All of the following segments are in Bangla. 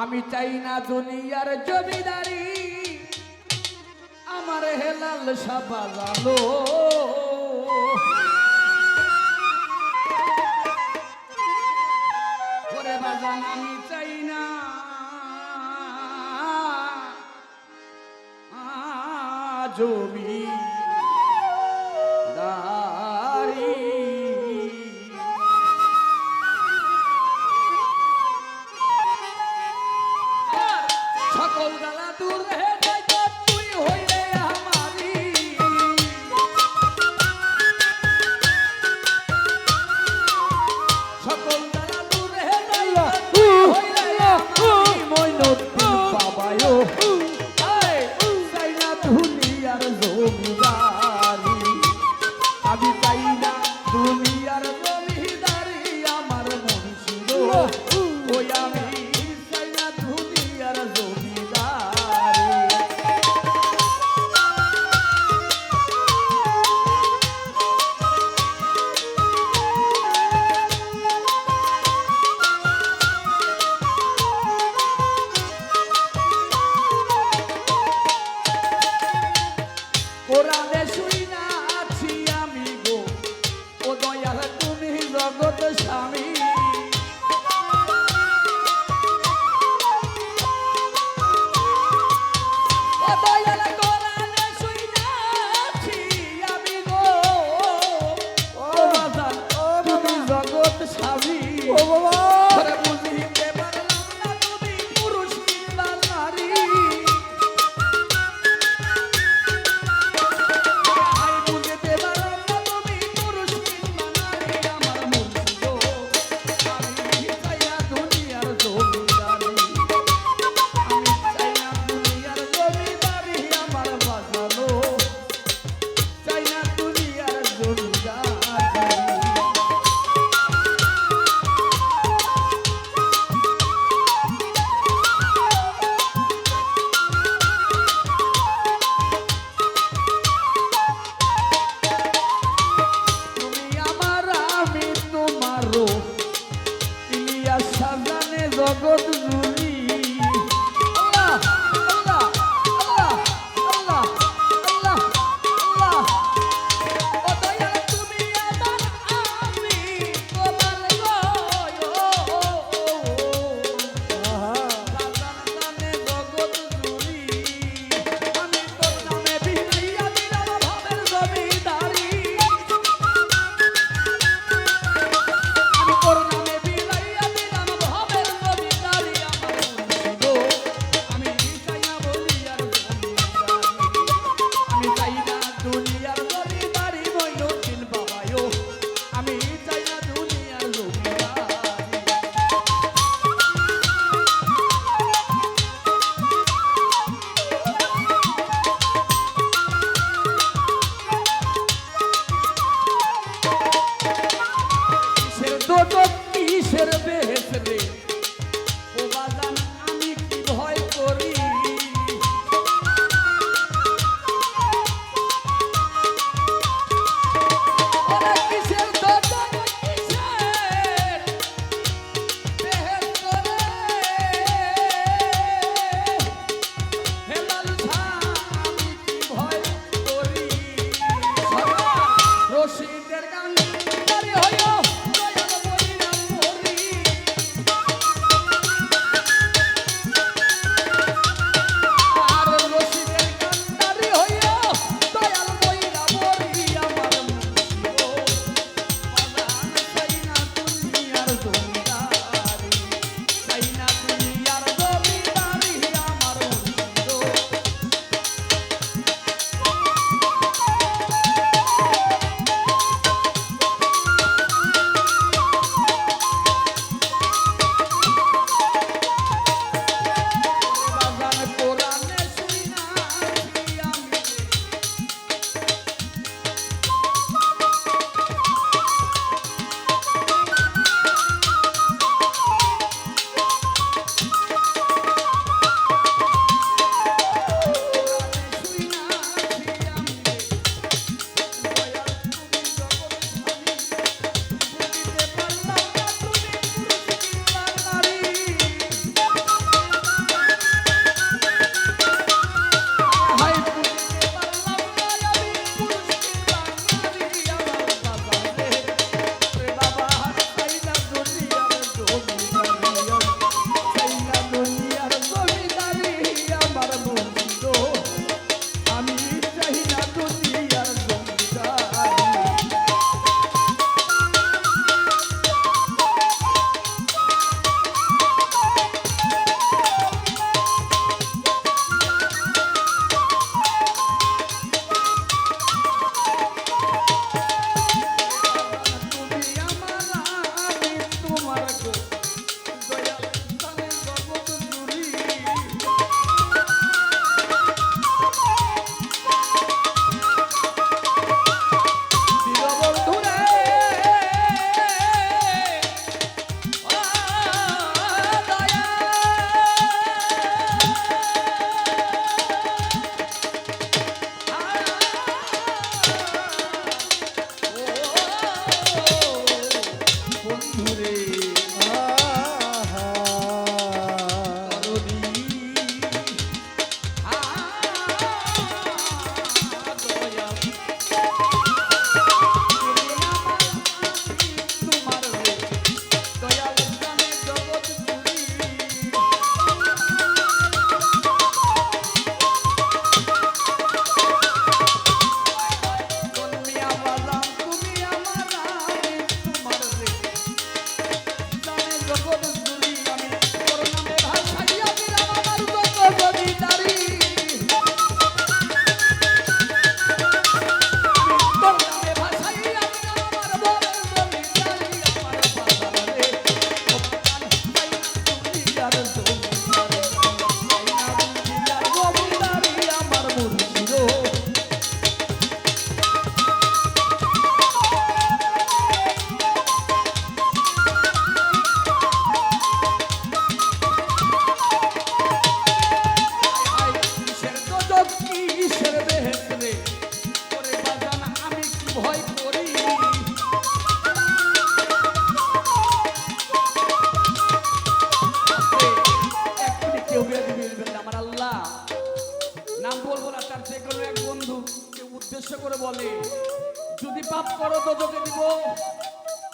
আমি চাই না দুনিয়ার জমিদারি, আমার হেলাল সাবালো করে বাজান। আমি চাই না জমিদারি। সকল জ্বালা দূর হে যাইত তুই হইলে আমারি, সকল জ্বালা দূর হে যাইত তুই হইলে আমারি। মইনুদ্দিন বাবায়ো চাই না দুনিয়ার জমিদারি, আমি চাই না দুনিয়ার জমিদারি, আমার মুর্শিদ ওই আমি চাই না দুনিয়ার জমিদারি। কোরআনে শুই না আছি আমি গো, ও দয়াল তুমি জগৎ স্বামী। ও দয়াল কোরআনে শুই না আছি আমি গো, ও বাজান তুমি জগৎ স্বামী। ও বাবা আরে বুঝিতে পারলাম না তুমি পুরুষ কিংবা নারী, আই বুঝিতে পারলাম না তুমি পুরুষ কিংবা নারী, আমার মুর্শিদ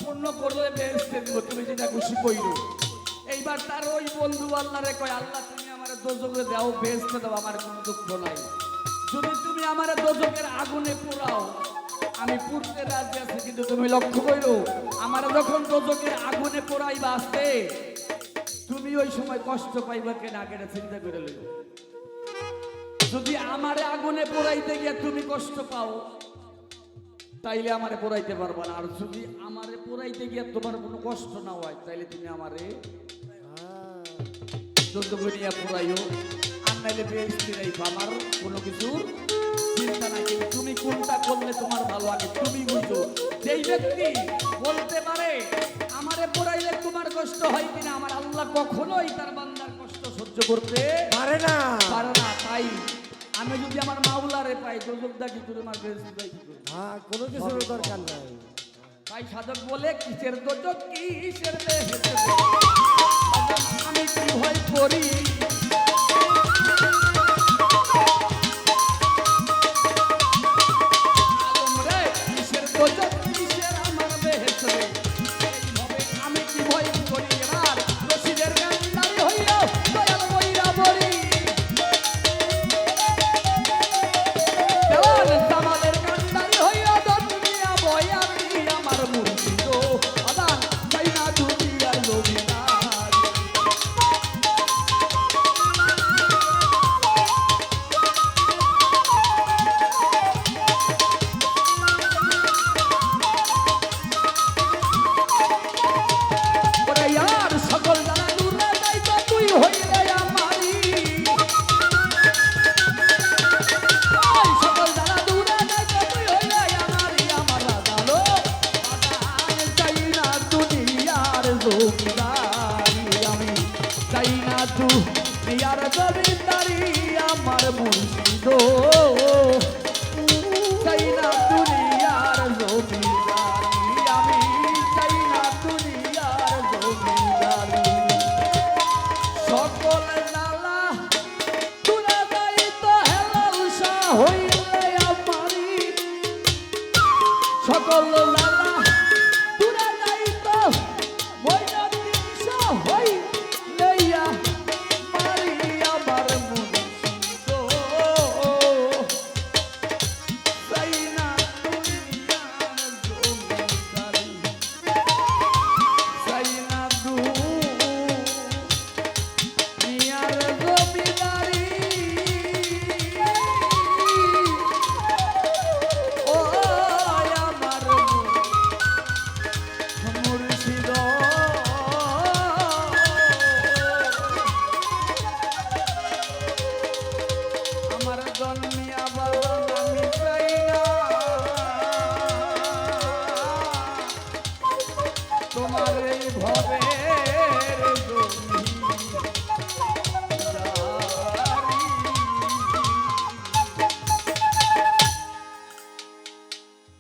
পূর্ণ করলে বেহেশতে দিব, তুমি যেটা খুশি কইরো। এইবার তার ওই বন্ধু আল্লাহরে কয়, আল্লাহ তুমি আমার দোজখে দাও, বেহেশতে দাও, আমার কোনো দুঃখ নাই। যদি তুমি আমার দোজখের আগুনে পোড়াও আমি পুড়তে রাজি আছি, কিন্তু তুমি লক্ষ্য করো আমার যখন দোজখের আগুনে পোড়াইবা আসতে তুমি ওই সময় কষ্ট পাইবা কেন, আগে চিন্তা করে লইব। যদি আমারে আগুনে পোড়াইতে গিয়ে তুমি কষ্ট পাও তাইলে আমারে পোড়াইতে পারবা না, আর যদি আমারে পোড়াইতে গিয়ে তোমার কোনো কষ্ট না হয় তাইলে তুমি আমারে দোজখে নিয়ে পোড়াইও, আর নাইলে বেহেশতে রাইবা, আমার কোনো কিছুর চিন্তা নাই। কিন্তু তুমি কোনটা করলে তোমার ভালো আগে তুমি বুঝো। যেই ব্যক্তি বলতে পারে আমারে পোড়াইলে তোমার কষ্ট হয় কিনা, আমার আল্লাহ কখনোই তার বান্দার কষ্ট সহ্য করতে পারে না। তাই আমি যদি আমার মাওলারে পাই দোজখ দাকি করে আমার বেহেশতে যাই কি করে? হ্যাঁ, কোনো কিছুর দরকার নাই। তাই সাধক বলে কিসের দোজখ কিসের বেহেশতে, আমি কি ভয় করি আমি কি ভয় করি। এবার রশিদের গান্ধারী হইল দয়াল বইরা বলি, দেওয়ান জামালের গান্ধারী হইল দুনিয়া বই, আমি আমার মুর্শিদ আদান চাই না দুনিয়ার জমিদার। সকল জানা দূরে যাইতো তুই হইলে আমারি, সকল জানা দূরে যাইতো তুই হইলে আমারি, আমার রাজালো চাই না দুনিয়ার জমিদারি, আমি চাই না দুনিয়ার জমিদারি, আমার মুর্শিদ চাই না দুনিয়ার জমিদারি, আমি চাই না দুনিয়ার জমিদারি। সকল জালা তুরা যাইতো হেলাল শাহ হইলে আমারি, সকল জালা তুরা যাইতো মইনুদ্দিন শাহ হইলে আমারি, আমার মুর্শিদ চাই না দুনিয়ার জমিদারি, চাই না দুনিয়ার জমিদারি। ও আমার মুর্শিদ, আমার জন্মিয়া বাবা আমি চাই না তোমার এই ভবে